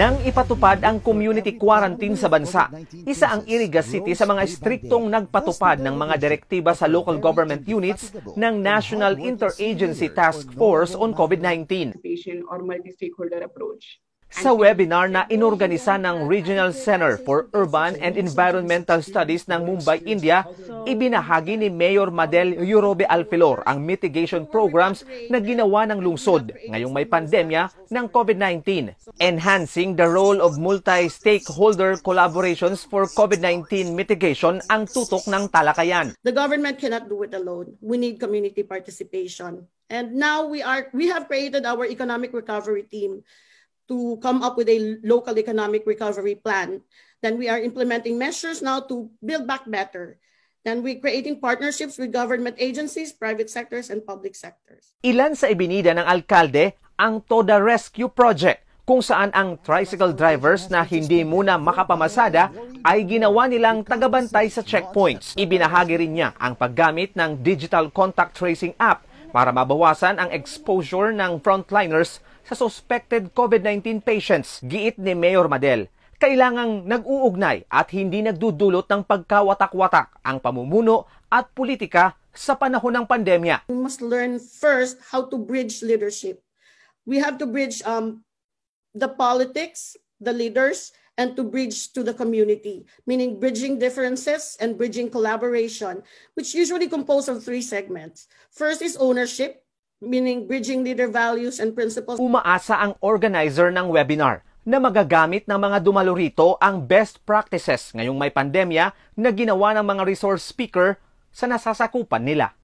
Nang ipatupad ang community quarantine sa bansa, isa ang Iriga City sa mga striktong nagpatupad ng mga direktiba sa local government units ng National Interagency Task Force on COVID-19. Or multi-stakeholder approach. Sa webinar na inorganisa ng Regional Center for Urban and Environmental Studies ng Mumbai, India, ibinahagi ni Mayor Madel Yurobe Alfilor ang mitigation programs na ginawa ng lungsod ngayong may pandemya ng COVID-19, enhancing the role of multi-stakeholder collaborations for COVID-19 mitigation ang tutok ng talakayan. The government cannot do it alone. We need community participation. And now we have created our economic recovery team to come up with a local economic recovery plan. Then we are implementing measures now to build back better. Then we're creating partnerships with government agencies, private sectors, and public sectors. Ilan sa ibinida ng alkalde ang Toda Rescue Project, kung saan ang tricycle drivers na hindi muna makapamasada ay ginawa nilang tagabantay sa checkpoints. Ibinahagi rin niya ang paggamit ng digital contact tracing app para mabawasan ang exposure ng frontliners sa suspected COVID-19 patients. Giit ni Mayor Madel, kailangang nag-uugnay at hindi nagdudulot ng pagkawatak-watak ang pamumuno at politika sa panahon ng pandemya. We must learn first how to bridge leadership. We have to bridge the politics, the leaders, and to bridge to the community, meaning bridging differences and bridging collaboration, which usually compose of 3 segments. First is ownership, meaning bridging leader values and principles. Umaasa ang organizer ng webinar na magagamit ng mga dumalo rito ang best practices ngayong may pandemya na ginawa ng mga resource speaker sa nasasakupan nila.